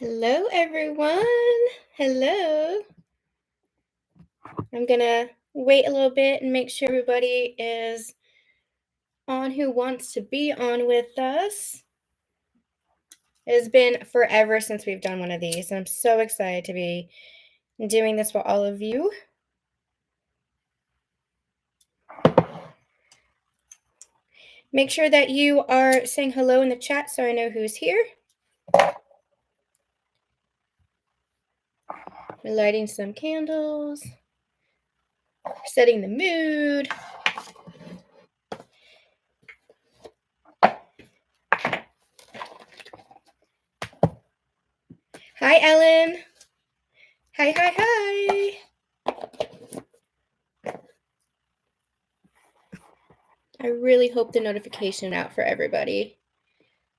Hello, everyone. Hello. I'm going to wait a little bit and make sure everybody is on who wants to be on with us. It has been forever since we've done one of these, and I'm so excited to be doing this for all of you. Make sure that you are saying hello in the chat so I know who's here. We're lighting some candles, setting the mood. Hi, Ellen. Hi. I really hope the notification out for everybody.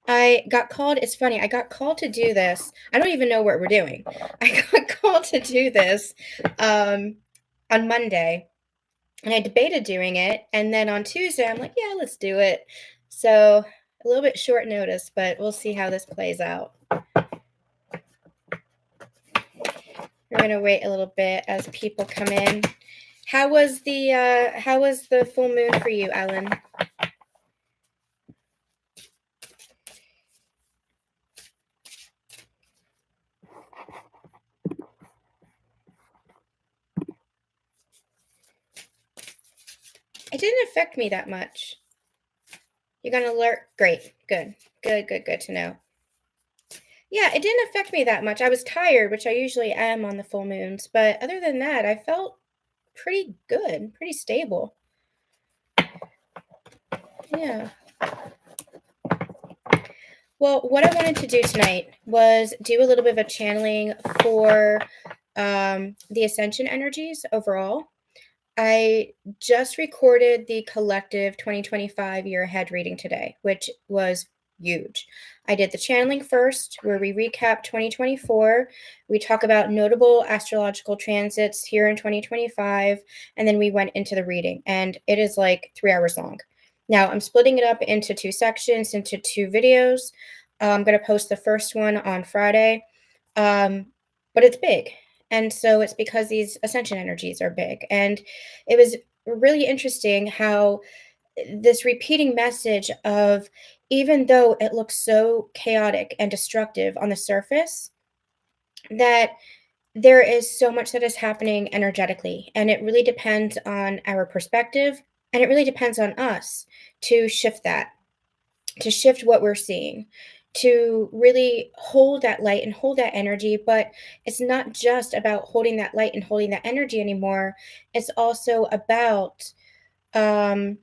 I got called. It's funny. I got called to do this. I don't even know what we're doing. I got called to do this on Monday, and I debated doing it. And then on Tuesday, I'm like, yeah, let's do it. So a little bit short notice, but we'll see how this plays out. We're gonna wait a little bit as people come in. How was the full moon for you, Ellen? It didn't affect me that much. You're gonna alert? Great. Good to know. Yeah, it didn't affect me that much. I was tired, which I usually am on the full moons, but other than that, I felt pretty good, pretty stable. Yeah. Well, what I wanted to do tonight was do a little bit of a channeling for the ascension energies overall. I just recorded the collective 2025 year ahead reading today, which was huge. I did the channeling first, where we recap 2024. We talk about notable astrological transits here in 2025, and then we went into the reading, and it is like 3 hours long. Now, I'm splitting it up into 2 sections, into 2 videos. I'm going to post the first one on Friday, but it's big. And so it's because these ascension energies are big. And it was really interesting how this repeating message of, even though it looks so chaotic and destructive on the surface, that there is so much that is happening energetically. And it really depends on our perspective. And it really depends on us to shift that, to shift what we're seeing, to really hold that light and hold that energy. But it's not just about holding that light and holding that energy anymore. It's also about our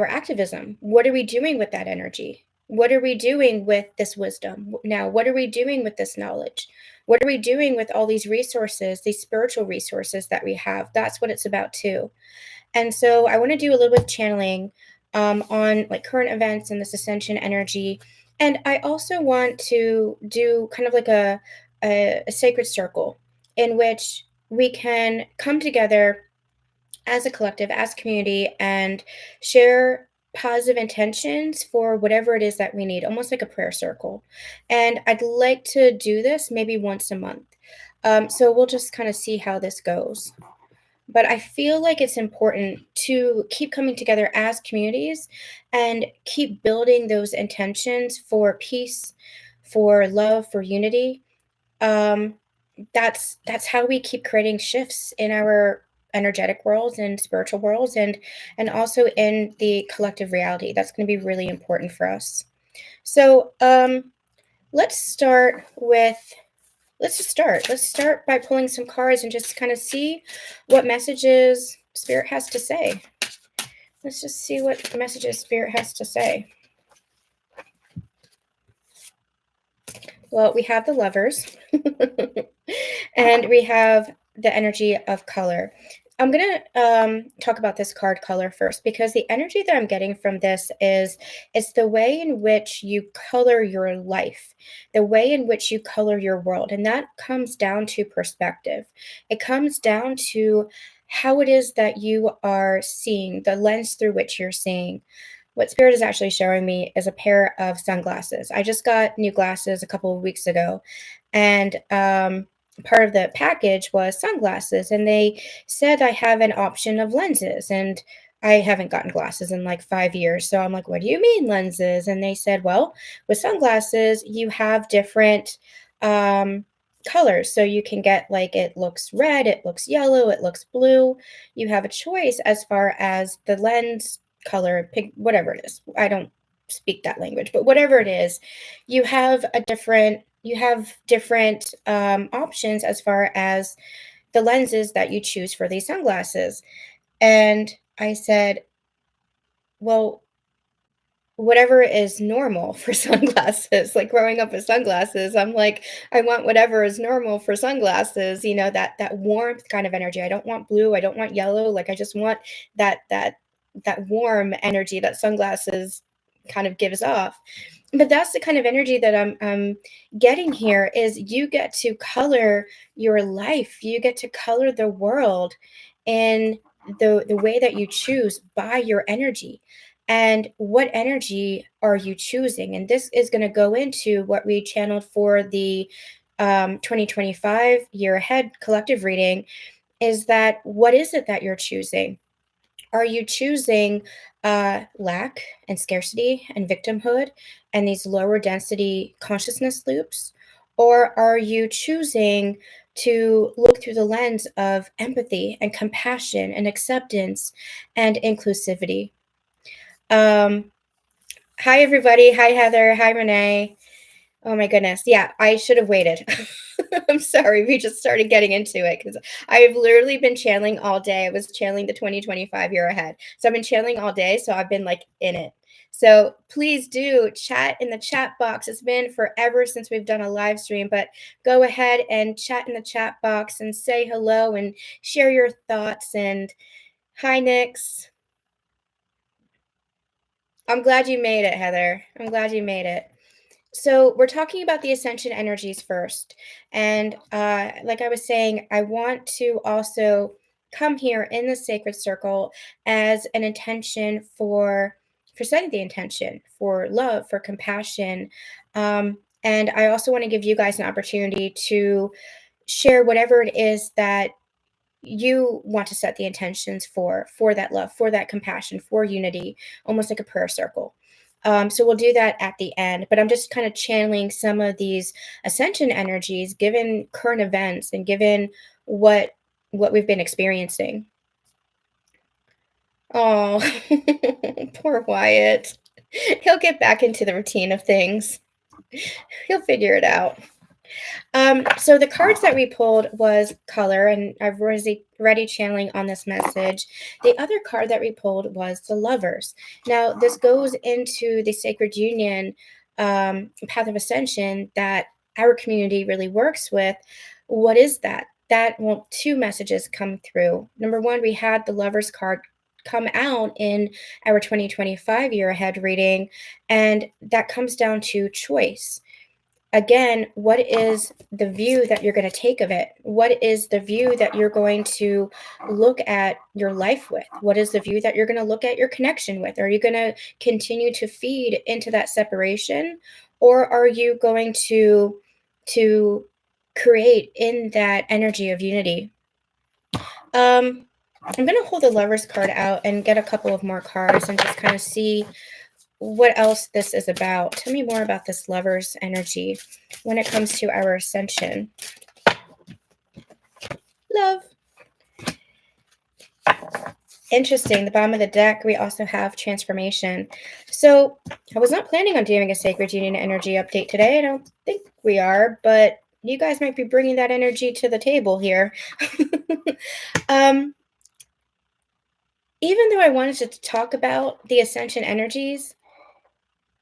activism. What are we doing with that energy? What are we doing with this wisdom? Now, what are we doing with this knowledge? What are we doing with all these resources, these spiritual resources that we have? That's what it's about too. And so I want to do a little bit of channeling on like current events and this ascension energy. And I also want to do kind of like a sacred circle in which we can come together as a collective, as a community, and share positive intentions for whatever it is that we need, almost like a prayer circle. And I'd like to do this maybe once a month. So we'll just kind of see how this goes. But I feel like it's important to keep coming together as communities and keep building those intentions for peace, for love, for unity. That's how we keep creating shifts in our energetic worlds and spiritual worlds, and also in the collective reality. That's going to be really important for us. So let's start with let's start by pulling some cards and just kind of see what messages Spirit has to say. Let's just see what messages Spirit has to say. Well, we have the Lovers and we have the energy of color. I'm going to talk about this card color first, because the energy that I'm getting from this is it's the way in which you color your life, the way in which you color your world. And that comes down to perspective. It comes down to how it is that you are seeing, the lens through which you're seeing. what Spirit is actually showing me is a pair of sunglasses. I just got new glasses a couple of weeks ago, and part of the package was sunglasses, and they said I have an option of lenses, and I haven't gotten glasses in like 5 years. So I'm like, what do you mean lenses? And they said, well, with sunglasses, you have different colors. So you can get like, it looks red, it looks yellow, it looks blue. You have a choice as far as the lens color, pick whatever it is. I don't speak that language, but whatever it is, you have different options as far as the lenses that you choose for these sunglasses. And I said, well, whatever is normal for sunglasses. Like growing up with sunglasses, I'm like, I want whatever is normal for sunglasses, that warmth kind of energy. I don't want blue, I don't want yellow, like I just want that warm energy that sunglasses kind of gives off. But that's the kind of energy that I'm getting here is you get to color your life. You get to color the world in the way that you choose by your energy. And what energy are you choosing? And this is going to go into what we channeled for the 2025 year ahead collective reading, is that what is it that you're choosing? Are you choosing lack and scarcity and victimhood and these lower density consciousness loops? Or are you choosing to look through the lens of empathy and compassion and acceptance and inclusivity? Um, Hi, everybody. Hi, Heather. Hi, Renee. Oh my goodness. Yeah, I should have waited. I'm sorry. We just started getting into it because I've literally been channeling all day. I was channeling the 2025 year ahead. So I've been channeling all day. So I've been like in it. So please do chat in the chat box. It's been forever since we've done a live stream, but go ahead and chat in the chat box and say hello and share your thoughts. And hi, Nix. I'm glad you made it, Heather. I'm glad you made it. So we're talking about the ascension energies first. And like I was saying, I want to also come here in the sacred circle as an intention for setting the intention for love, for compassion. And I also want to give you guys an opportunity to share whatever it is that you want to set the intentions for that love, for that compassion, for unity, almost like a prayer circle. So we'll do that at the end, but I'm just kind of channeling some of these ascension energies given current events and given what we've been experiencing. Oh, poor Wyatt. He'll get back into the routine of things. He'll figure it out. So the cards that we pulled was color, and I've already channeling on this message. The other card that we pulled was the lovers. Now, this goes into the sacred union path of ascension that our community really works with. What is that? Two messages come through. Number one, we had the lovers card come out in our 2025 year ahead reading, and that comes down to choice. Again, what is the view that you're going to take of it? What is the view that you're going to look at your life with? What is the view that you're going to look at your connection with? Are you going to continue to feed into that separation, or are you going to create in that energy of unity? I'm going to hold the lovers card out and get a couple of more cards and just kind of see what else this is about. Tell me more about this lover's energy when it comes to our ascension. Love. Interesting. The bottom of the deck, we also have transformation. So I was not planning on doing a sacred union energy update today. I don't think we are, but you guys might be bringing that energy to the table here. Even though I wanted to talk about the ascension energies,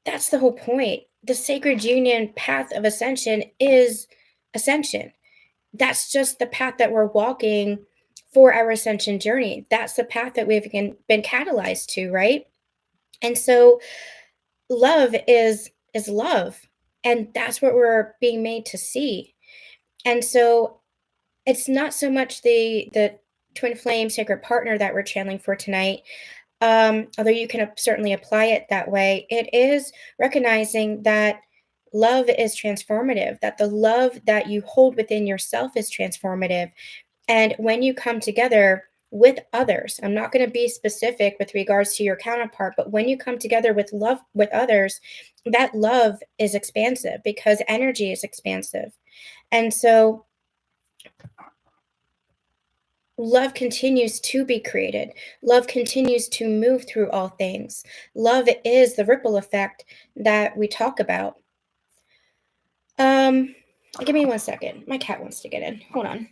that's the whole point. The sacred union path of ascension is ascension. That's just the path that we're walking for our ascension journey. That's the path that we've been catalyzed to, right? And so love is love. And that's what we're being made to see. And so it's not so much the twin flame sacred partner that we're channeling for tonight. although you can certainly apply it that way, it is recognizing that love is transformative, that the love that you hold within yourself is transformative. And when you come together with others, I'm not going to be specific with regards to your counterpart, but when you come together with love with others, that love is expansive because energy is expansive. And so love continues to be created. Love continues to move through all things. Love is the ripple effect that we talk about. Um, Give me 1 second. My cat wants to get in. Hold on.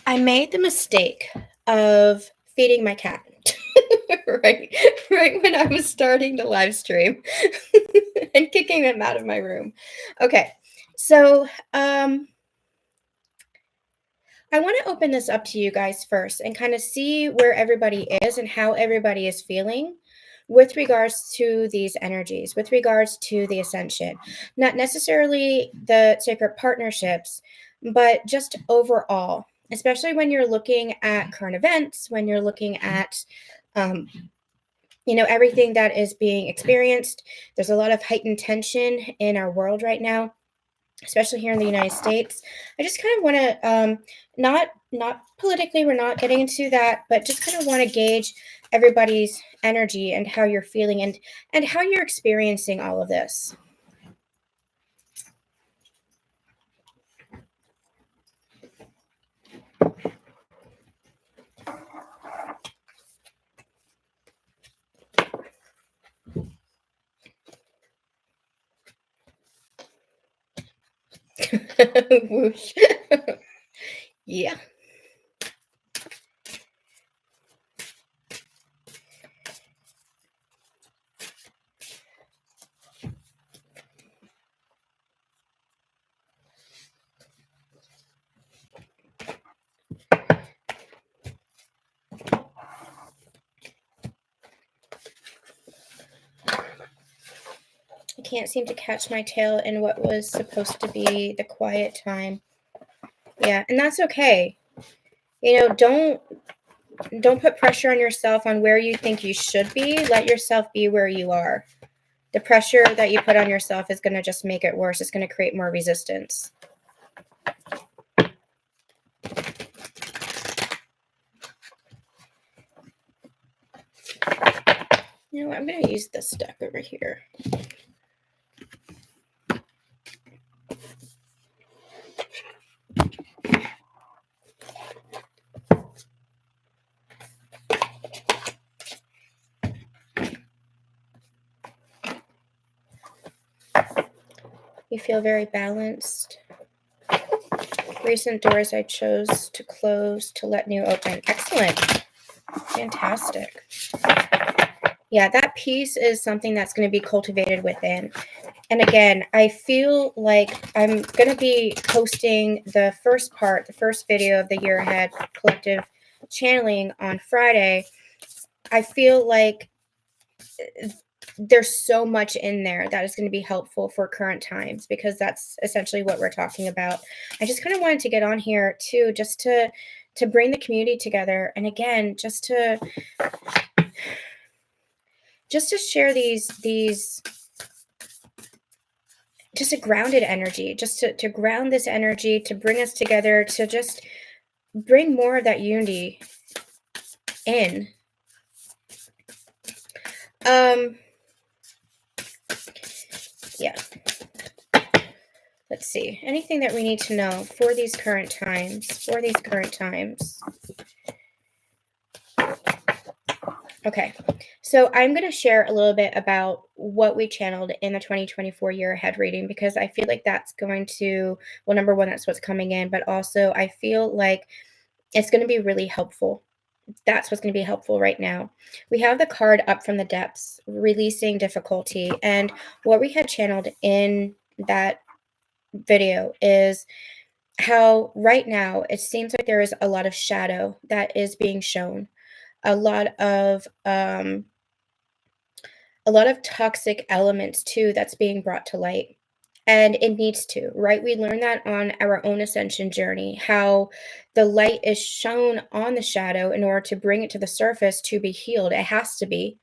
I made the mistake of feeding my cat right, right when I was starting the live stream and kicking him out of my room. Okay, so I want to open this up to you guys first and kind of see where everybody is and how everybody is feeling with regards to these energies, with regards to the ascension. Not necessarily the sacred partnerships, but just overall, especially when you're looking at current events, when you're looking at everything that is being experienced. There's a lot of heightened tension in our world right now, especially here in the United States. I just kind of want to not politically, we're not getting into that, but just kind of want to gauge everybody's energy and how you're feeling and how you're experiencing all of this. Whoosh. Yeah. I can't seem to catch my tail in what was supposed to be the quiet time. Yeah, and that's okay. Don't put pressure on yourself on where you think you should be. Let yourself be where you are. The pressure that you put on yourself is going to just make it worse. It's going to create more resistance. You know what? I'm going to use this deck over here. You feel very balanced. Recent doors I chose to close to let new open. Excellent. Fantastic. Yeah, that peace is something that's going to be cultivated within. And again, I feel like I'm going to be posting the first video of the Year Ahead collective channeling on Friday. I feel like there's so much in there that is going to be helpful for current times because that's essentially what we're talking about. I just kind of wanted to get on here too, just to bring the community together. And again, just to share these just a grounded energy, just to ground this energy, to bring us together, to just bring more of that unity in. Yeah. Let's see. Anything that we need to know for these current times, Okay. So I'm going to share a little bit about what we channeled in the 2024 Year Ahead reading because I feel like that's going to, well, number one, that's what's coming in, but also I feel like it's going to be really helpful. That's what's going to be helpful right now. We have the card Up from the Depths, releasing difficulty. And what we had channeled in that video is how right now it seems like there is a lot of shadow that is being shown. a lot of um, a lot of toxic elements too that's being brought to light. And it needs to, right? We learn that on our own ascension journey, how the light is shown on the shadow in order to bring it to the surface to be healed. It has to be.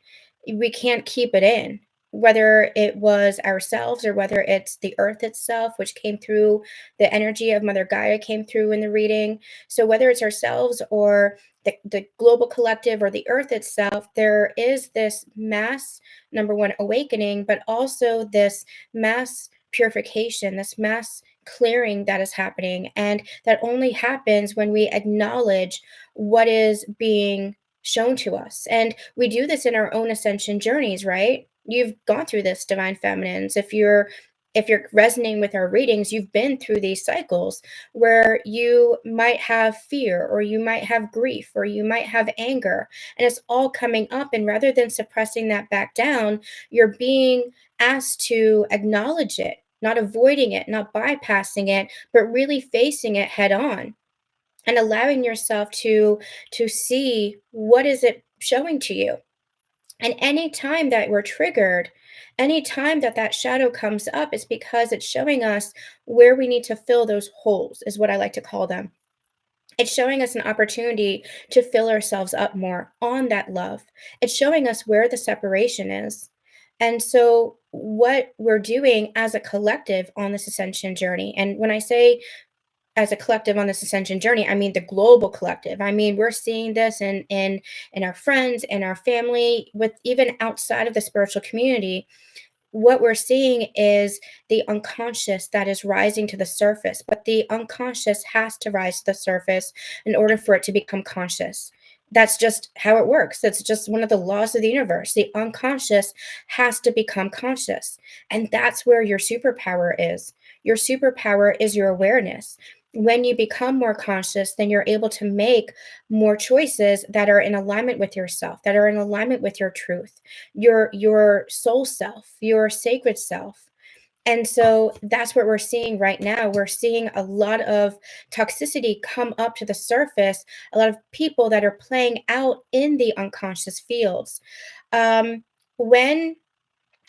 We can't keep it in, whether it was ourselves or whether it's the earth itself, which came through the energy of Mother Gaia, came through in the reading. So, whether it's ourselves or the global collective or the earth itself, there is this mass, number one, awakening, but also this mass purification, this mass clearing that is happening. And that only happens when we acknowledge what is being shown to us. And we do this in our own ascension journeys, right? You've gone through this, divine feminines. If you're resonating with our readings, you've been through these cycles where you might have fear or you might have grief or you might have anger, and it's all coming up, and rather than suppressing that back down, you're being asked to acknowledge it, not avoiding it, not bypassing it, but really facing it head on and allowing yourself to see what is it showing to you. And any time that we're triggered, any time that that shadow comes up, is because it's showing us where we need to fill those holes, is what I like to call them. It's showing us an opportunity to fill ourselves up more on that love. It's showing us where the separation is. And so, what we're doing as a collective on this ascension journey, and when I say as a collective on this ascension journey, I mean the global collective. I mean, we're seeing this in our friends and our family, with even outside of the spiritual community. What we're seeing is the unconscious that is rising to the surface, but the unconscious has to rise to the surface in order for it to become conscious. That's just how it works. That's just one of the laws of the universe. The unconscious has to become conscious. And that's where your superpower is. Your superpower is your awareness. When you become more conscious, then you're able to make more choices that are in alignment with yourself, that are in alignment with your truth, your soul self, your sacred self. And so that's what we're seeing right now. We're seeing a lot of toxicity come up to the surface, a lot of people that are playing out in the unconscious fields. When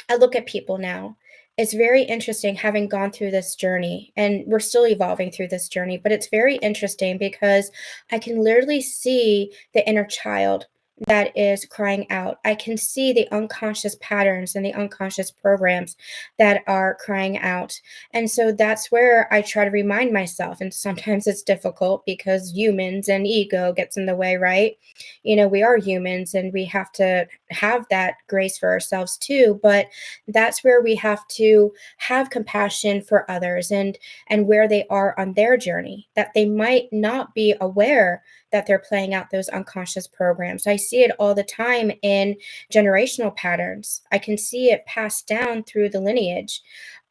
I look at people now, it's very interesting having gone through this journey, and we're still evolving through this journey, but it's very interesting because I can literally see the inner child that is crying out. I can see the unconscious patterns and the unconscious programs that are crying out. And so that's where I try to remind myself. And sometimes it's difficult because humans and ego gets in the way, right? We are humans and we have to have that grace for ourselves too. But that's where we have to have compassion for others, and where they are on their journey, that they might not be aware that they're playing out those unconscious programs. I see it all the time in generational patterns. I can see it passed down through the lineage.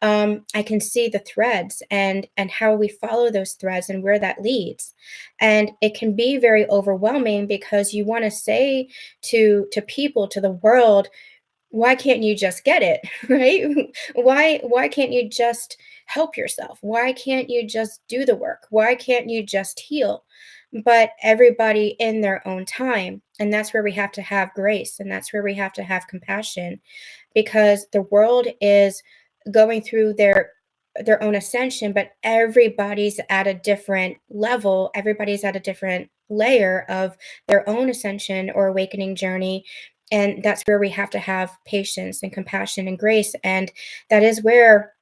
I can see the threads and how we follow those threads and where that leads. And it can be very overwhelming because you want to say to people, to the world, why can't you just get it? Right? Why can't you just help yourself? Why can't you just do the work? Why can't you just heal? But everybody in their own time. And that's where we have to have grace, and that's where we have to have compassion, because the world is going through their own ascension, but everybody's at a different level, everybody's at a different layer of their own ascension or awakening journey. And that's where we have to have patience and compassion and grace. And that is where,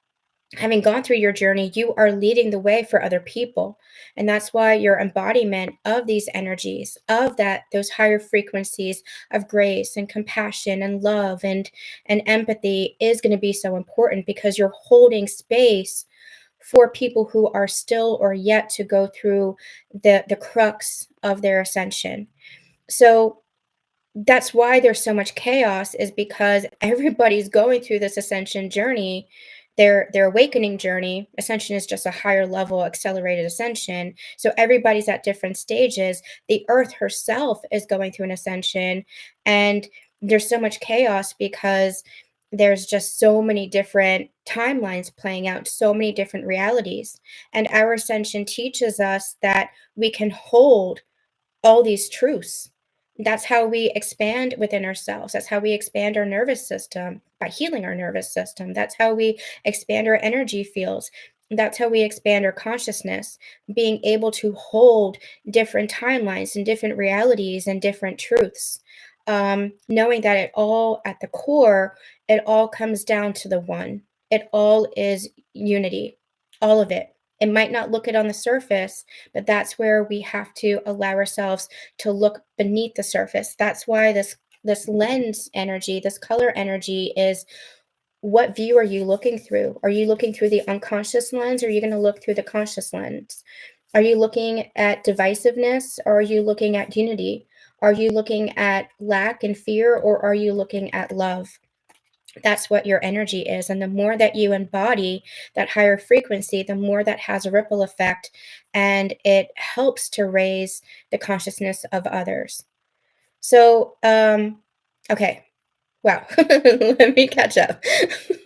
having gone through your journey, you are leading the way for other people. And that's why your embodiment of these energies, of those higher frequencies of grace and compassion and love and empathy is going to be so important, because you're holding space for people who are still or yet to go through the crux of their ascension. So that's why there's so much chaos, is because everybody's going through this ascension journey, their awakening journey. Ascension is just a higher level accelerated ascension, so everybody's at different stages. The earth herself is going through an ascension, and there's so much chaos because there's just so many different timelines playing out, so many different realities. And our ascension teaches us that we can hold all these truths. That's how we expand within ourselves. That's how we expand our nervous system by healing our nervous system. That's how we expand our energy fields. That's how we expand our consciousness, being able to hold different timelines and different realities and different truths. Knowing that it all, at the core, it all comes down to the one. It all is unity, all of it. It might not look it on the surface, but that's where we have to allow ourselves to look beneath the surface. That's why this lens energy, this color energy is, what view are you looking through? Are you looking through the unconscious lens, or are you going to look through the conscious lens? Are you looking at divisiveness, or are you looking at unity? Are you looking at lack and fear, or are you looking at love? That's what your energy is. And the more that you embody that higher frequency, the more that has a ripple effect, and it helps to raise the consciousness of others. So, okay. Wow. Let me catch up.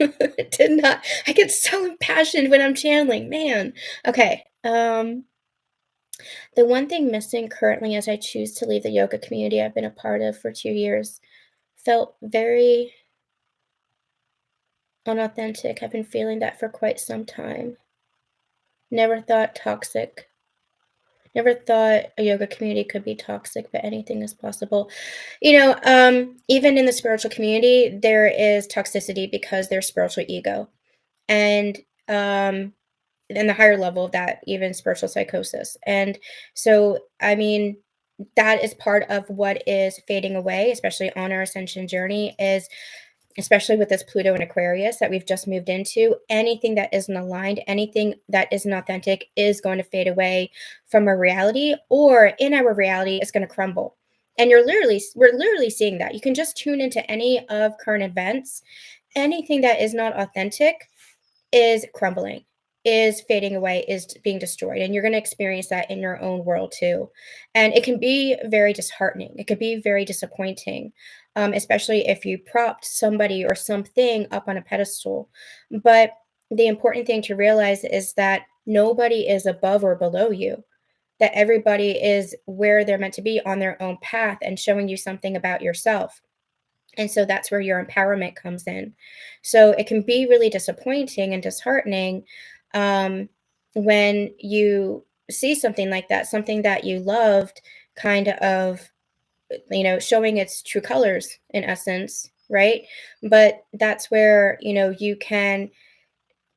I get so impassioned when I'm channeling, man. Okay. The one thing missing currently as I choose to leave the yoga community I've been a part of for 2 years felt very unauthentic. I've been feeling that for quite some time. Never thought toxic. Never thought a yoga community could be toxic, but anything is possible. Even in the spiritual community, there is toxicity because there's spiritual ego. And in the higher level of that, even spiritual psychosis. And so, I mean, that is part of what is fading away, especially on our ascension journey, is especially with this Pluto and Aquarius that we've just moved into. Anything that isn't aligned, anything that isn't authentic is going to fade away from our reality, or in our reality, it's going to crumble. And we're literally seeing that. You can just tune into any of current events. Anything that is not authentic is crumbling, is fading away, is being destroyed. And you're going to experience that in your own world too. And it can be very disheartening. It could be very disappointing, especially if you propped somebody or something up on a pedestal. But the important thing to realize is that nobody is above or below you, that everybody is where they're meant to be on their own path and showing you something about yourself. And so that's where your empowerment comes in. So it can be really disappointing and disheartening, when you see something like that, something that you loved, kind of, showing its true colors in essence, right? But that's where, you can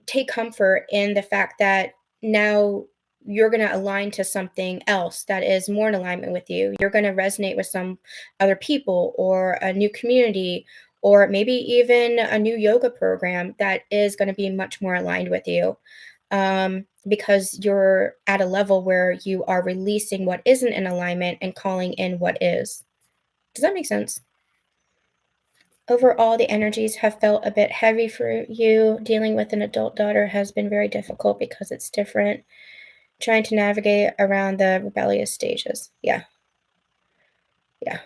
take comfort in the fact that now you're going to align to something else that is more in alignment with you. You're going to resonate with some other people or a new community, or maybe even a new yoga program that is going to be much more aligned with you, because you're at a level where you are releasing what isn't in alignment and calling in what is. Does that make sense? Overall, the energies have felt a bit heavy for you. Dealing with an adult daughter has been very difficult because it's different. Trying to navigate around the rebellious stages. Yeah. Yeah.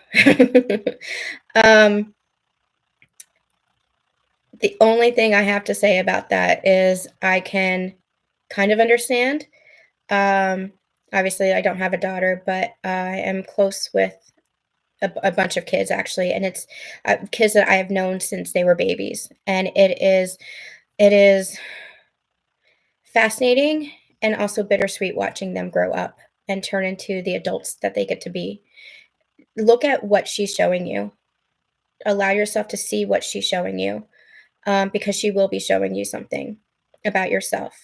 The only thing I have to say about that is I can kind of understand. Um, Obviously, I don't have a daughter, but I am close with a bunch of kids, actually, and it's kids that I have known since they were babies, and it is fascinating and also bittersweet watching them grow up and turn into the adults that they get to be. Look at what she's showing you. Allow yourself to see what she's showing you, because she will be showing you something about yourself.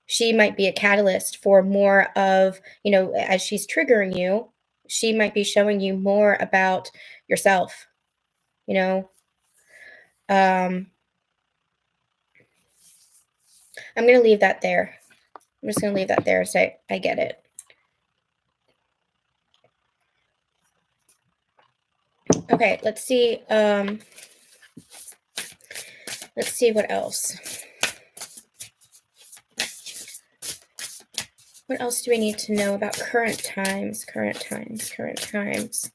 She might be a catalyst for more of, as she's triggering you, she might be showing you more about yourself, you know. Um, I'm going to leave that there. I'm just going to leave that there so I get it. Okay, let's see. Let's see what else. What else do we need to know about current times? Current times, current times.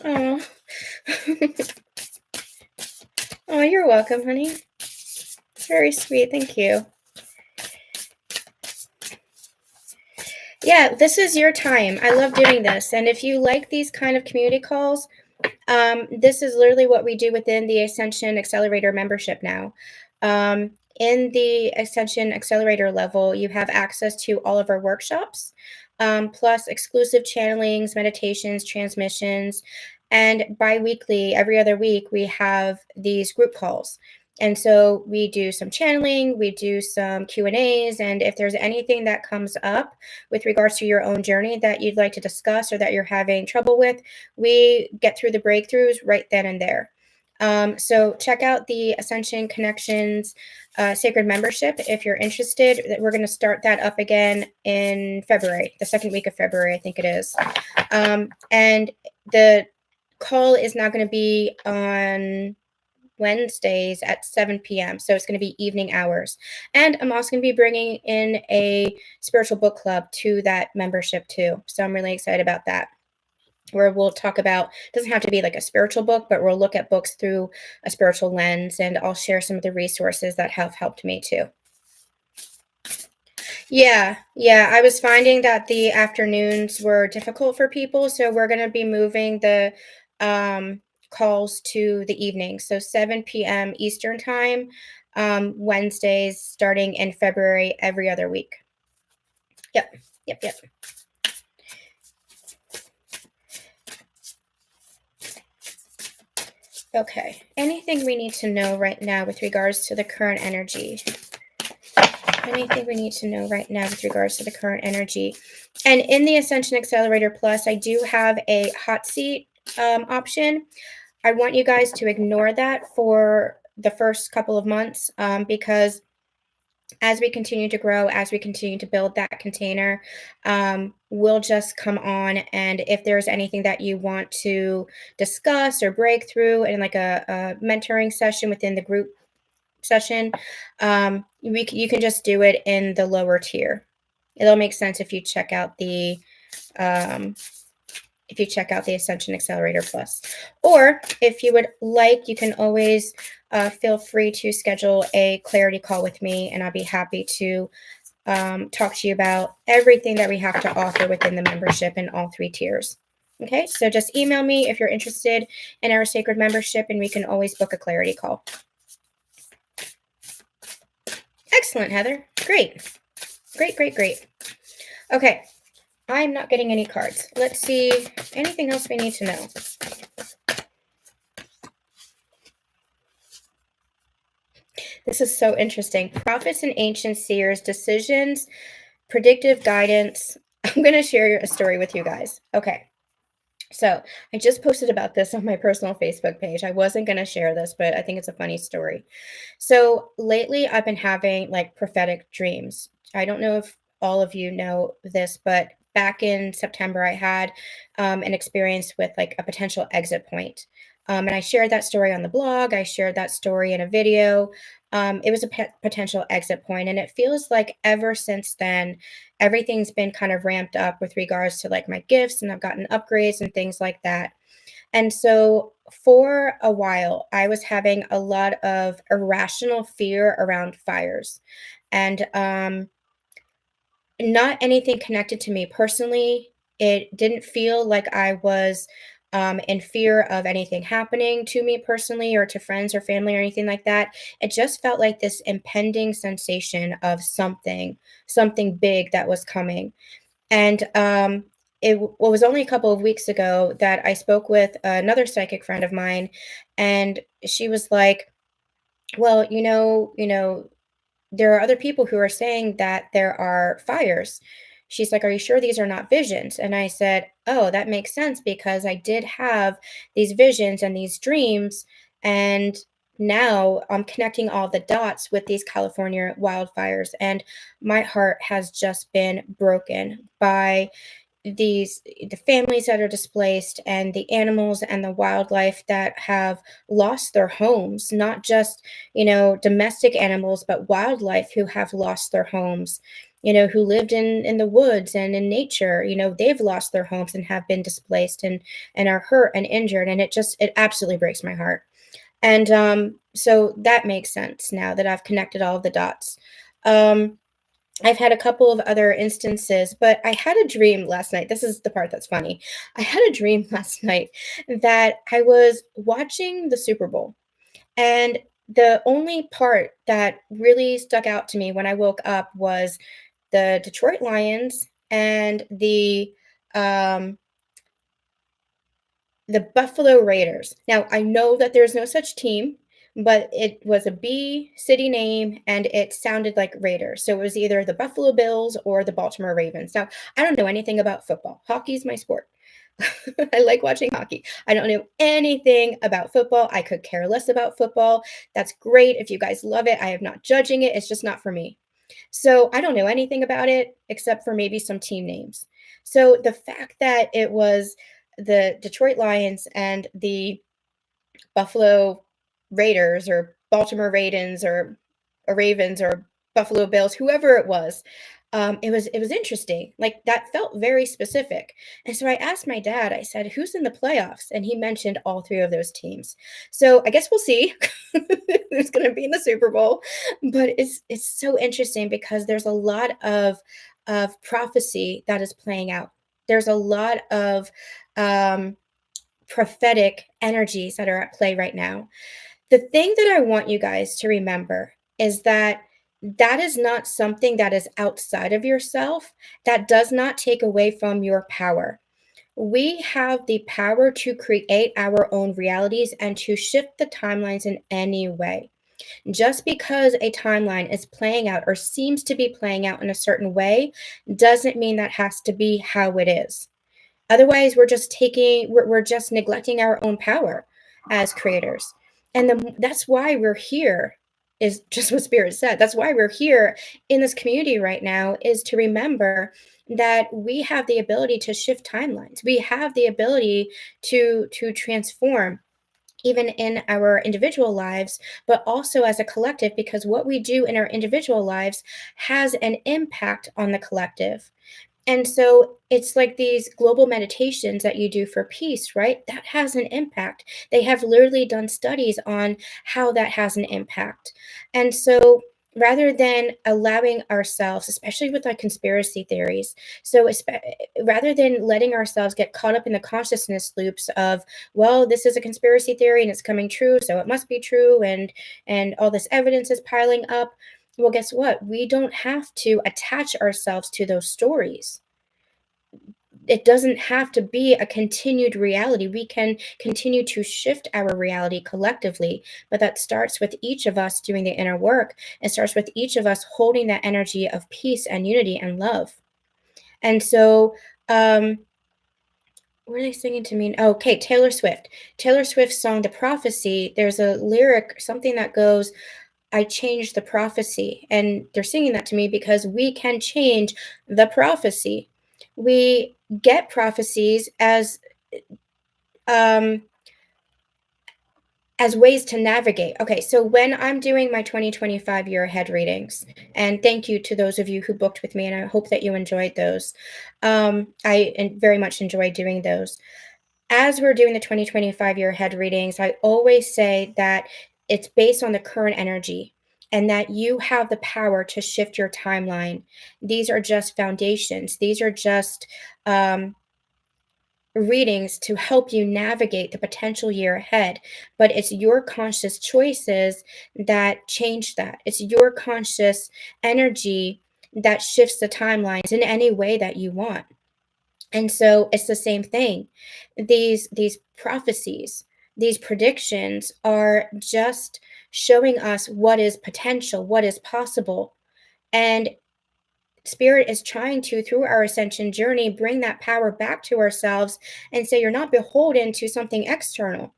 Oh. Oh, you're welcome, honey. Very sweet. Thank you. Yeah, this is your time. I love doing this. And if you like these kind of community calls, this is literally what we do within the Ascension Accelerator membership now. In the Ascension Accelerator level, you have access to all of our workshops, plus exclusive channelings, meditations, transmissions, and bi-weekly, every other week, we have these group calls. And so we do some channeling, we do some Q&As, and if there's anything that comes up with regards to your own journey that you'd like to discuss or that you're having trouble with, we get through the breakthroughs right then and there. So check out the Ascension Connections Sacred Membership if you're interested. We're going to start that up again in February, the second week of February, I think it is. And the call is now going to be on Wednesdays at 7 p.m. So it's going to be evening hours. And I'm also going to be bringing in a spiritual book club to that membership too. So I'm really excited about that, where we'll talk about, it doesn't have to be like a spiritual book, but we'll look at books through a spiritual lens, and I'll share some of the resources that have helped me too. Yeah, I was finding that the afternoons were difficult for people, so we're going to be moving the calls to the evening. So 7 p.m. Eastern time, Wednesdays starting in February, every other week. Yep. Okay. Anything we need to know right now with regards to the current energy? Anything we need to know right now with regards to the current energy? And in the Ascension Accelerator Plus, I do have a hot seat option. I want you guys to ignore that for the first couple of months, because as we continue to grow, as we continue to build that container, we'll just come on. And if there's anything that you want to discuss or break through in like a mentoring session within the group session, you can just do it in the lower tier. It'll make sense if you check out the Ascension Accelerator Plus. Or if you would like, you can always feel free to schedule a clarity call with me, and I'll be happy to talk to you about everything that we have to offer within the membership in all three tiers. Okay, so just email me if you're interested in our sacred membership, and we can always book a clarity call. Excellent, Heather. Great. Okay, I'm not getting any cards. Let's see, anything else we need to know? This is so interesting. Prophets and ancient seers, decisions, predictive guidance. I'm going to share a story with you guys. Okay. So I just posted about this on my personal Facebook page. I wasn't going to share this, but I think it's a funny story. So lately I've been having like prophetic dreams. I don't know if all of you know this, but back in September, I had an experience with like a potential exit point. And I shared that story on the blog. I shared that story in a video. It was a potential exit point, and it feels like ever since then, everything's been kind of ramped up with regards to like my gifts, and I've gotten upgrades and things like that. And so for a while, I was having a lot of irrational fear around fires, and not anything connected to me personally. It didn't feel like I was in fear of anything happening to me personally or to friends or family or anything like that. It just felt like this impending sensation of something big that was coming. And it was only a couple of weeks ago that I spoke with another psychic friend of mine, and she was like, "Well, there are other people who are saying that there are fires." She's like, "Are you sure these are not visions?" And I said, "Oh, that makes sense because I did have these visions and these dreams. And now I'm connecting all the dots with these California wildfires. And my heart has just been broken by the families that are displaced and the animals and the wildlife that have lost their homes, not just domestic animals, but wildlife who have lost their homes, who lived in the woods and in nature. They've lost their homes and have been displaced and are hurt and injured, and it absolutely breaks my heart. And so that makes sense now that I've connected all of the dots. I've had a couple of other instances, but I had a dream last night. This is the part that's funny. I had a dream last night that I was watching the Super Bowl. And the only part that really stuck out to me when I woke up was the Detroit Lions and um, the Buffalo Raiders. Now, I know that there's no such team, but it was a B city name and it sounded like Raiders. So it was either the Buffalo Bills or the Baltimore Ravens. Now, I don't know anything about football. Hockey's my sport. I like watching hockey. I don't know anything about football. I could care less about football. That's great. If you guys love it, I am not judging it. It's just not for me. So I don't know anything about it except for maybe some team names. So the fact that it was the Detroit Lions and the Buffalo Raiders or Baltimore Ravens or Ravens or Buffalo Bills, whoever it was. It was interesting. Like that felt very specific. And so I asked my dad, I said, who's in the playoffs? And he mentioned all three of those teams. So I guess we'll see who's gonna be in the Super Bowl. But it's so interesting because there's a lot of prophecy that is playing out. There's a lot of um prophetic energies that are at play right now. The thing that I want you guys to remember is that that is not something that is outside of yourself. That does not take away from your power. We have the power to create our own realities and to shift the timelines in any way. Just because a timeline is playing out or seems to be playing out in a certain way doesn't mean that has to be how it is. Otherwise, we're just neglecting our own power as creators. And that's why we're here, is just what Spirit said. That's why we're here in this community right now, is to remember that we have the ability to shift timelines. We have the ability to transform even in our individual lives, but also as a collective, because what we do in our individual lives has an impact on the collective. And so it's like these global meditations that you do for peace, right? That has an impact. They have literally done studies on how that has an impact. And so rather than allowing ourselves, especially with like conspiracy theories, rather than letting ourselves get caught up in the consciousness loops of, well, this is a conspiracy theory and it's coming true, so it must be true, and all this evidence is piling up. Well, guess what? We don't have to attach ourselves to those stories. It doesn't have to be a continued reality. We can continue to shift our reality collectively, but that starts with each of us doing the inner work. It starts with each of us holding that energy of peace and unity and love. And so, what are they singing to me? Oh, okay, Taylor Swift. Taylor Swift's song, The Prophecy, there's a lyric, something that goes, I changed the prophecy. And they're singing that to me because we can change the prophecy. We get prophecies um, as ways to navigate. Okay, so when I'm doing my 2025 year ahead readings, and thank you to those of you who booked with me, and I hope that you enjoyed those. I very much enjoyed doing those. As we're doing the 2025 year ahead readings, I always say that it's based on the current energy and that you have the power to shift your timeline. These are just foundations, these are just readings to help you navigate the potential year ahead. But it's your conscious choices that change that. It's your conscious energy that shifts the timelines in any way that you want. And so it's the same thing. These prophecies, these predictions are just showing us what is potential, what is possible. And Spirit is trying to, through our ascension journey, bring that power back to ourselves and say, you're not beholden to something external.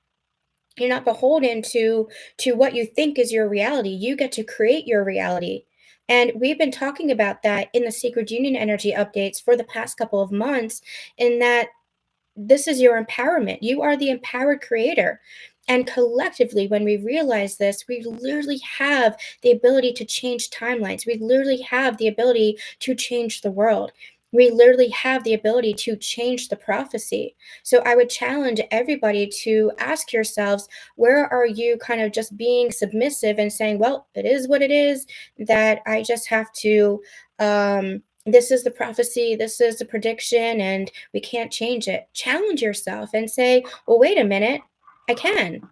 You're not beholden to what you think is your reality. You get to create your reality. And we've been talking about that in the Sacred Union Energy updates for the past couple of months, in that this is your empowerment. You are the empowered creator. And collectively, when we realize this, we literally have the ability to change timelines. We literally have the ability to change the world. We literally have the ability to change the prophecy. So I would challenge everybody to ask yourselves, where are you kind of just being submissive and saying, well, it is what it is, that I just have to, this is the prophecy, this is the prediction, and we can't change it. Challenge yourself and say, well, wait a minute, I can.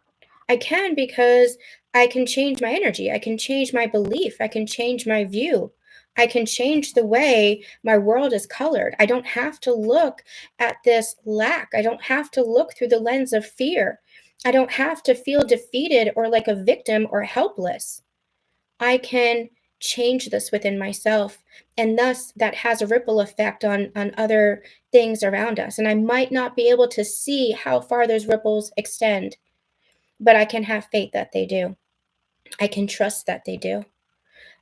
I can, because I can change my energy. I can change my belief. I can change my view. I can change the way my world is colored. I don't have to look at this lack. I don't have to look through the lens of fear. I don't have to feel defeated or like a victim or helpless. I can change this within myself. And thus, that has a ripple effect on other things around us. And I might not be able to see how far those ripples extend, but I can have faith that they do. I can trust that they do.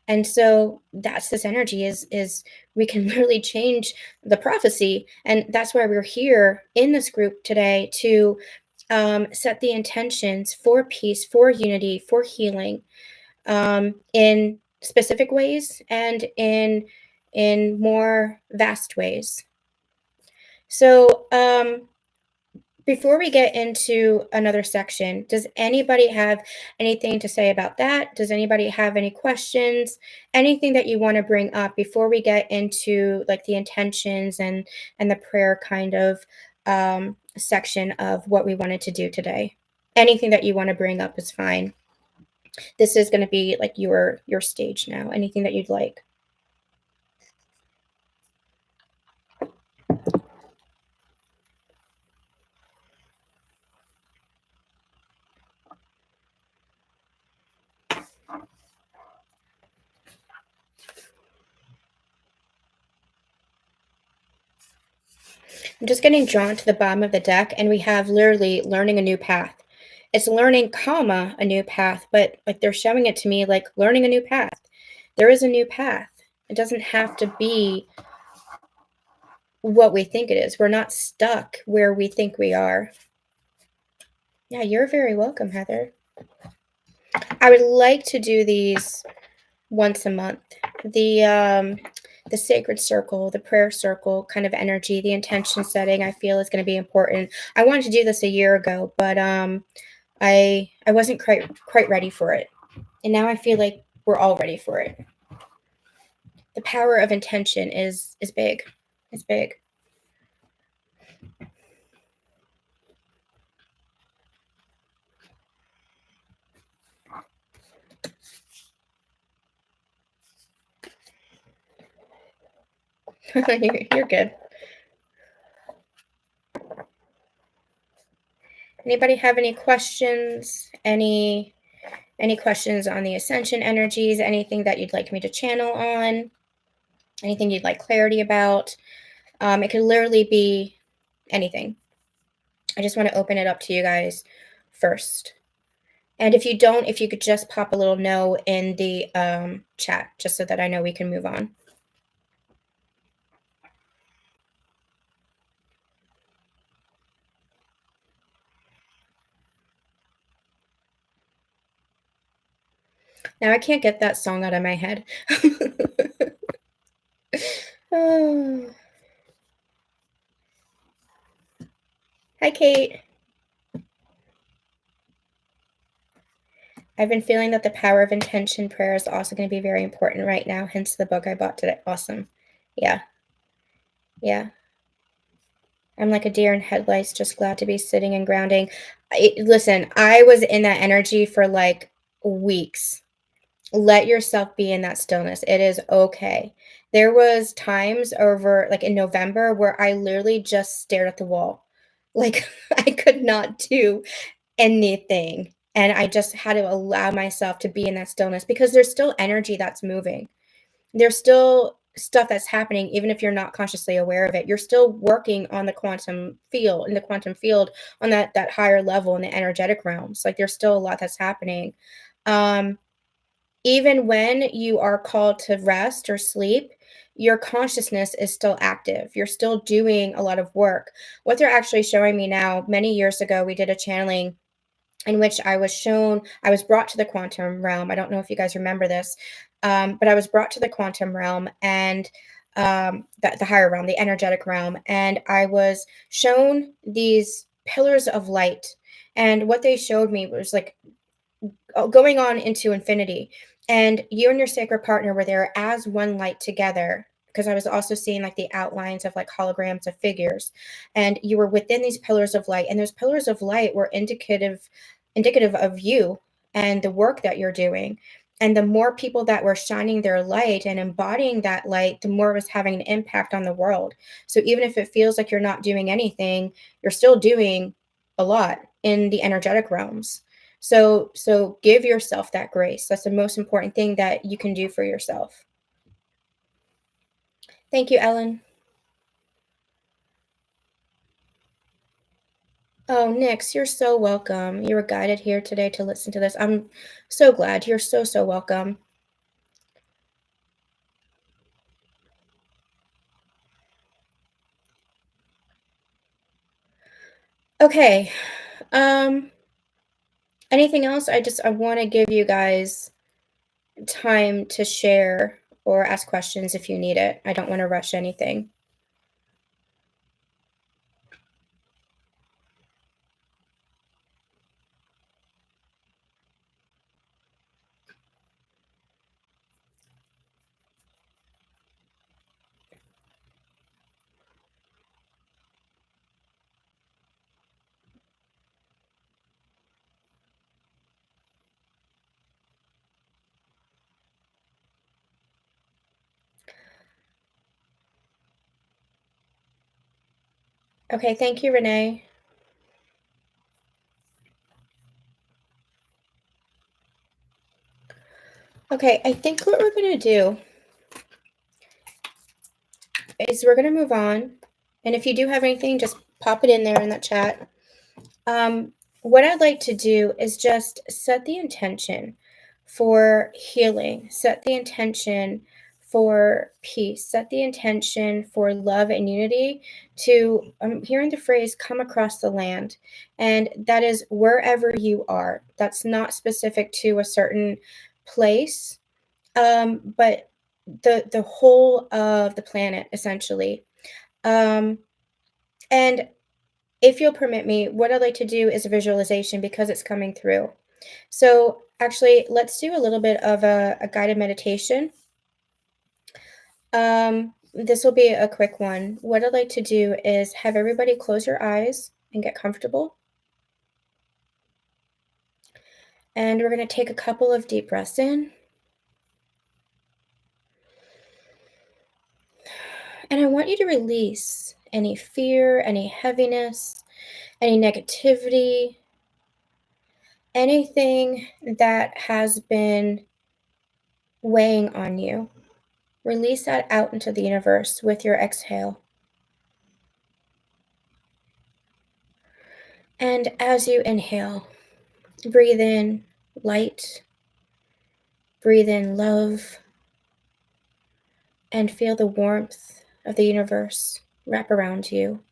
And so that's this energy is we can really change the prophecy. And that's why we're here in this group today to set the intentions for peace, for unity, for healing, in specific ways and in more vast ways. So before we get into another section, does anybody have anything to say about that? Does anybody have any questions? Anything that you want to bring up before we get into like the intentions and the prayer kind of section of what we wanted to do today? Anything that you want to bring up is fine. This is going to be like your stage now. Anything that you'd like. I'm just getting drawn to the bottom of the deck, and we have literally learning a new path. It's learning, comma, a new path, but like they're showing it to me like learning a new path. There is a new path. It doesn't have to be what we think it is. We're not stuck where we think we are. Yeah, you're very welcome, Heather. I would like to do these once a month. The sacred circle, the prayer circle kind of energy, the intention setting, I feel is going to be important. I wanted to do this a year ago, but I wasn't quite ready for it. And now I feel like we're all ready for it. The power of intention is big. It's big. You're good. Anybody have any questions? Any questions on the ascension energies? Anything that you'd like me to channel on? Anything you'd like clarity about? It could literally be anything. I just want to open it up to you guys first. And if you don't, if you could just pop a little no in the chat, just so that I know we can move on. Now I can't get that song out of my head. Oh. Hi, Kate. I've been feeling that the power of intention prayer is also going to be very important right now, hence the book I bought today. Awesome. Yeah. Yeah. I'm like a deer in headlights, just glad to be sitting and grounding. Listen, I was in that energy for like weeks. Let yourself be in that stillness. It is okay. There was times over like in November where I literally just stared at the wall. Like I could not do anything. And I just had to allow myself to be in that stillness because there's still energy that's moving. There's still stuff that's happening, even if you're not consciously aware of it. You're still working on the quantum field, in the quantum field, on that higher level in the energetic realms. Like there's still a lot that's happening. Even when you are called to rest or sleep, your consciousness is still active. You're still doing a lot of work. What they're actually showing me now, many years ago, we did a channeling in which I was brought to the quantum realm. I don't know if you guys remember this, but I was brought to the quantum realm, and the higher realm, the energetic realm, and I was shown these pillars of light. And what they showed me was like going on into infinity. And you and your sacred partner were there as one light together. Because I was also seeing like the outlines of like holograms of figures, and you were within these pillars of light. And those pillars of light were indicative of you and the work that you're doing. And the more people that were shining their light and embodying that light, the more it was having an impact on the world. So even if it feels like you're not doing anything, you're still doing a lot in the energetic realms. So give yourself that grace. That's the most important thing that you can do for yourself. Thank you, Ellen. Oh, Nix, you're so welcome. You were guided here today to listen to this. I'm so glad. You're so welcome. Okay. Anything else? I want to give you guys time to share or ask questions if you need it. I don't want to rush anything. Okay, thank you, Renee. Okay, I think what we're going to do is we're going to move on. And if you do have anything, just pop it in there in that chat. What I'd like to do is just set the intention for healing, set the intention for peace, set the intention for love and unity to, I'm hearing the phrase come across the land. And that is wherever you are. That's not specific to a certain place, but the whole of the planet, essentially. And if you'll permit me, what I'd like to do is a visualization because it's coming through. So actually, let's do a little bit of a guided meditation. This will be a quick one. What I'd like to do is have everybody close your eyes and get comfortable. And we're going to take a couple of deep breaths in. And I want you to release any fear, any heaviness, any negativity, anything that has been weighing on you. Release that out into the universe with your exhale. And as you inhale, breathe in light, breathe in love, and feel the warmth of the universe wrap around you.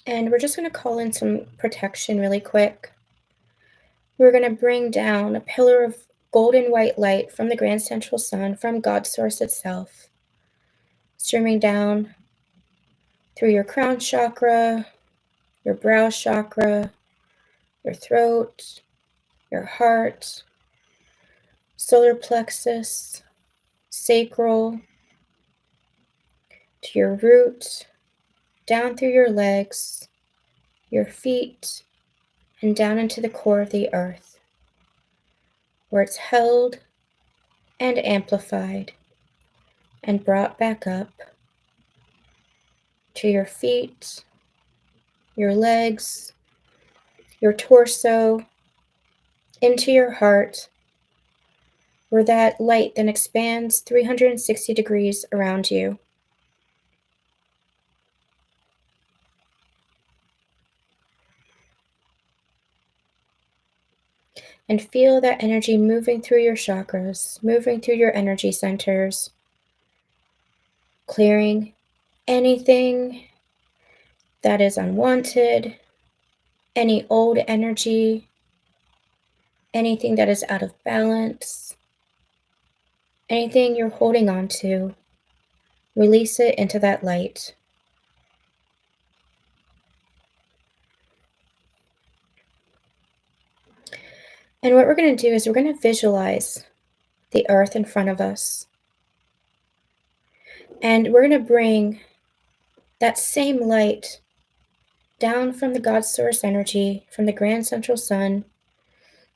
And we're just going to call in some protection really quick. We're going to bring down a pillar of golden white light from the grand central sun, from God Source itself, streaming down through your crown chakra, your brow chakra, your throat, your heart, solar plexus, sacral, to your root, down through your legs, your feet, and down into the core of the earth, where it's held and amplified and brought back up to your feet, your legs, your torso, into your heart, where that light then expands 360 degrees around you. And feel that energy moving through your chakras, moving through your energy centers, clearing anything that is unwanted, any old energy, anything that is out of balance, anything you're holding on to, release it into that light. And what we're going to do is we're going to visualize the earth in front of us. And we're going to bring that same light down from the God Source energy, from the Grand Central Sun,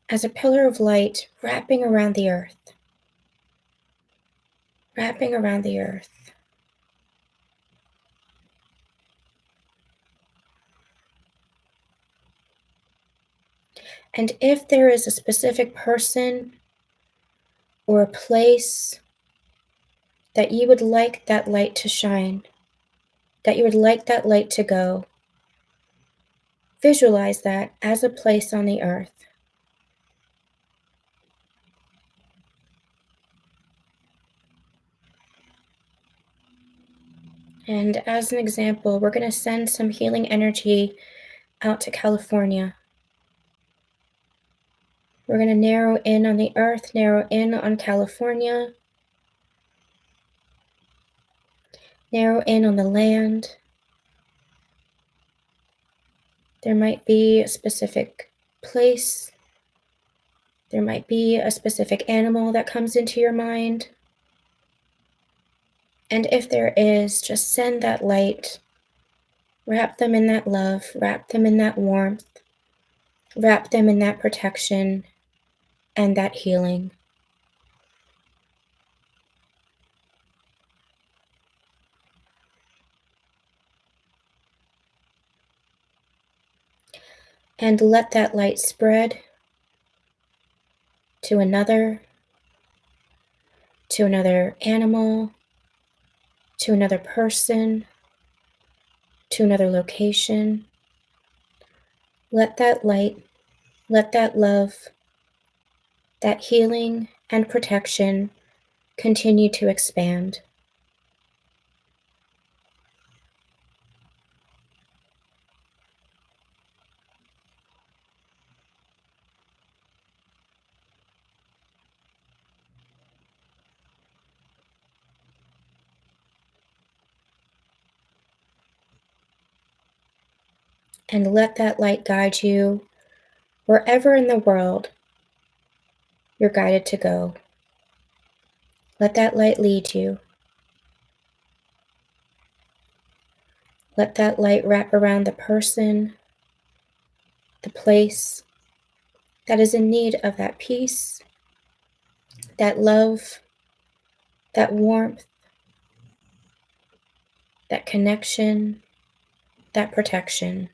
as a pillar of light wrapping around the earth. Wrapping around the earth. And if there is a specific person or a place that you would like that light to shine, that you would like that light to go, visualize that as a place on the earth. And as an example, we're going to send some healing energy out to California. We're going to narrow in on the earth, narrow in on California, narrow in on the land. There might be a specific place. There might be a specific animal that comes into your mind. And if there is, just send that light. Wrap them in that love. Wrap them in that warmth. Wrap them in that protection and that healing. And let that light spread to another animal, to another person, to another location. Let that light, let that love, that healing and protection continue to expand. And let that light guide you wherever in the world you're guided to go. Let that light lead you. Let that light wrap around the person, the place that is in need of that peace, that love, that warmth, that connection, that protection.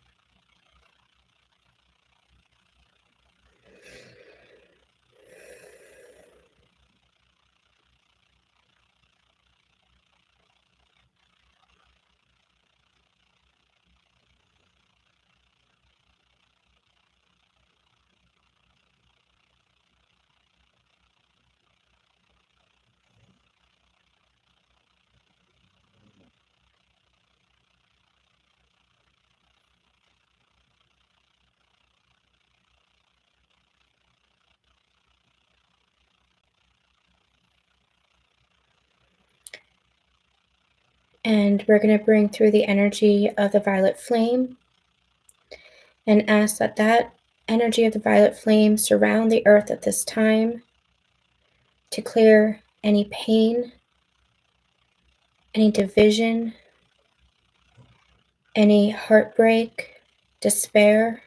And we're going to bring through the energy of the violet flame and ask that that energy of the violet flame surround the earth at this time to clear any pain, any division, any heartbreak, despair,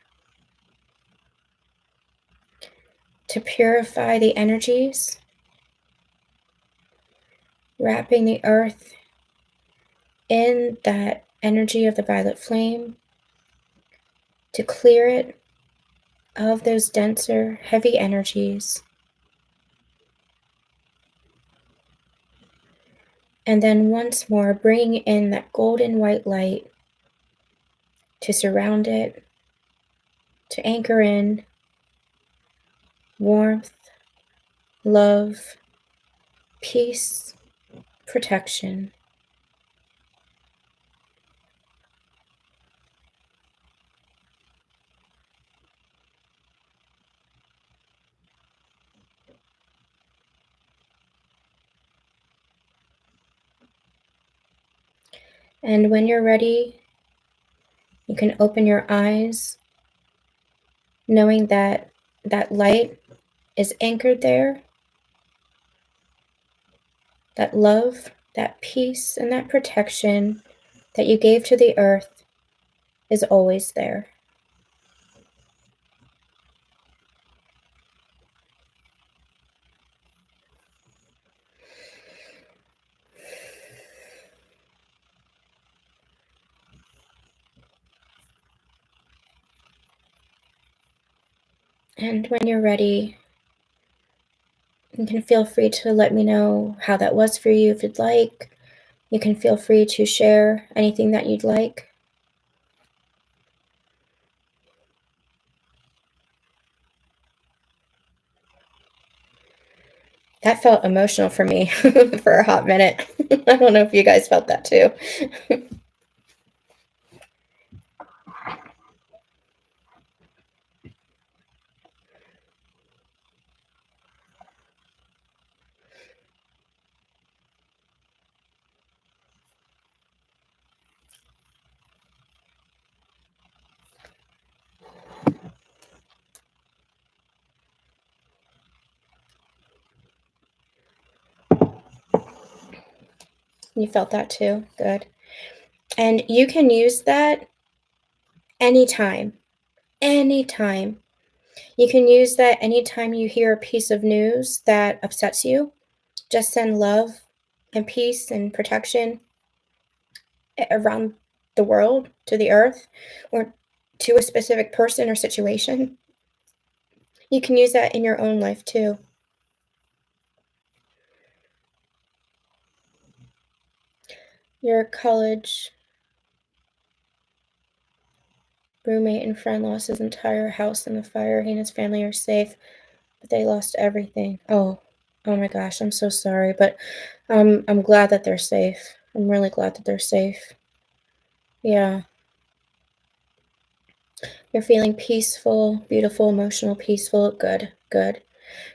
to purify the energies, wrapping the earth in that energy of the violet flame, to clear it of those denser, heavy energies. And then once more, bringing in that golden white light to surround it, to anchor in warmth, love, peace, protection. And when you're ready, you can open your eyes, knowing that that light is anchored there, that love, that peace, and that protection that you gave to the earth is always there. And when you're ready, you can feel free to let me know how that was for you if you'd like. You can feel free to share anything that you'd like. That felt emotional for me for a hot minute. I don't know if you guys felt that too. You felt that too. Good. And you can use that anytime. Anytime. You can use that anytime you hear a piece of news that upsets you. Just send love and peace and protection around the world, to the earth, or to a specific person or situation. You can use that in your own life too. Your college roommate and friend lost his entire house in the fire. He and his family are safe, but they lost everything. Oh my gosh, I'm so sorry, but I'm glad that they're safe. I'm really glad that they're safe. Yeah. You're feeling peaceful, beautiful, emotional, peaceful. Good, good.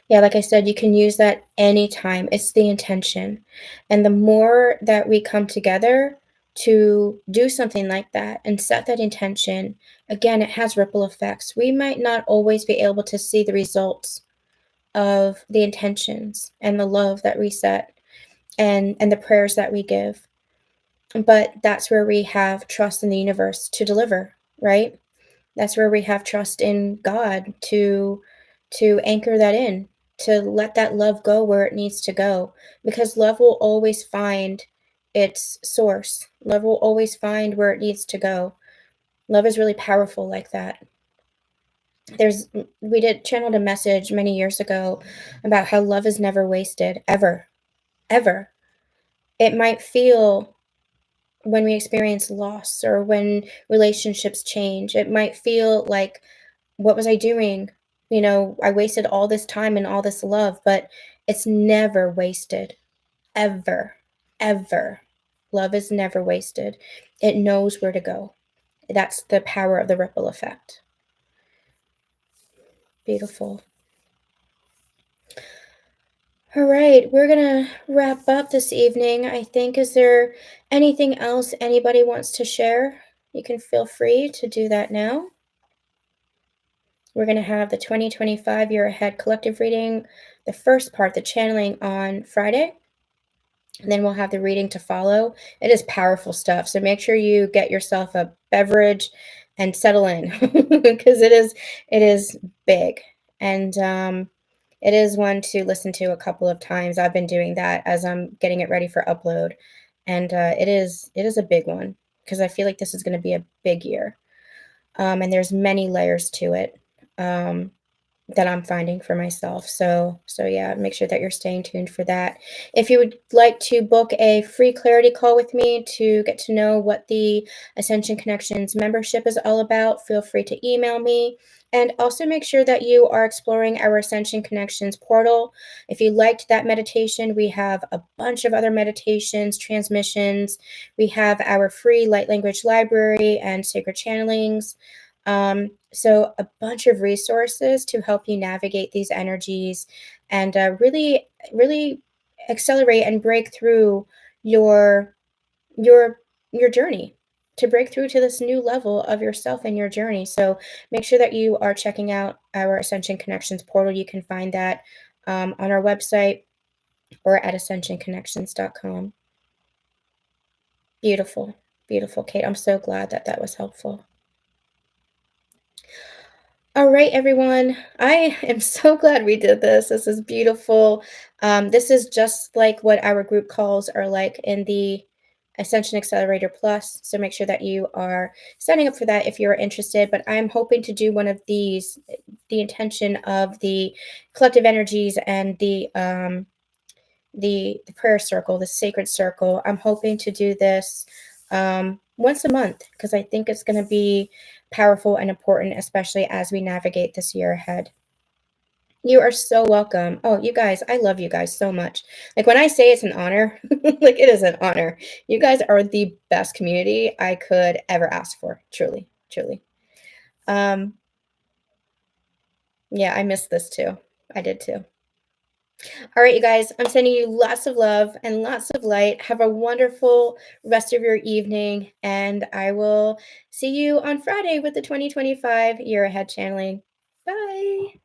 Yeah, like I said, you can use that anytime. It's the intention. And the more that we come together to do something like that and set that intention, again, it has ripple effects. We might not always be able to see the results of the intentions and the love that we set and the prayers that we give. But that's where we have trust in the universe to deliver, right? That's where we have trust in God to anchor that in, to let that love go where it needs to go, because love will always find its source. Love will always find where it needs to go. Love is really powerful like that. There's we did channeled a message many years ago about how love is never wasted, ever, ever. It might feel when we experience loss or when relationships change, it might feel like, what was I doing? I wasted all this time and all this love, but it's never wasted. Ever. Ever. Love is never wasted. It knows where to go. That's the power of the ripple effect. Beautiful. All right, we're going to wrap up this evening, I think. Is there anything else anybody wants to share? You can feel free to do that now. We're going to have the 2025 Year Ahead collective reading, the first part, the channeling, on Friday. And then we'll have the reading to follow. It is powerful stuff. So make sure you get yourself a beverage and settle in because it is big. And it is one to listen to a couple of times. I've been doing that as I'm getting it ready for upload. And it is a big one because I feel like this is going to be a big year. And there's many layers to it. That I'm finding for myself. So yeah, make sure that you're staying tuned for that. If you would like to book a free clarity call with me to get to know what the Ascension Connections membership is all about, feel free to email me. And also make sure that you are exploring our Ascension Connections portal. If you liked that meditation, we have a bunch of other meditations, transmissions. We have our free light language library and sacred channelings. So a bunch of resources to help you navigate these energies and really, really accelerate and break through your your journey, to break through to this new level of yourself and your journey. So make sure that you are checking out our Ascension Connections portal. You can find that on our website or at ascensionconnections.com. Beautiful, beautiful, Kate. I'm so glad that that was helpful. All right, everyone. I am so glad we did this. This is beautiful. This is just like what our group calls are like in the Ascension Accelerator Plus. So make sure that you are signing up for that if you're interested. But I'm hoping to do one of these, the intention of the collective energies and the prayer circle, the sacred circle. I'm hoping to do this once a month because I think it's going to be powerful and important, especially as we navigate this year ahead. You are so welcome. Oh, you guys, I love you guys so much. Like when I say it's an honor, like it is an honor. You guys are the best community I could ever ask for. Truly, truly. Um, yeah, I missed this too. I did too. All right, you guys, I'm sending you lots of love and lots of light. Have a wonderful rest of your evening, and I will see you on Friday with the 2025 Year Ahead channeling. Bye.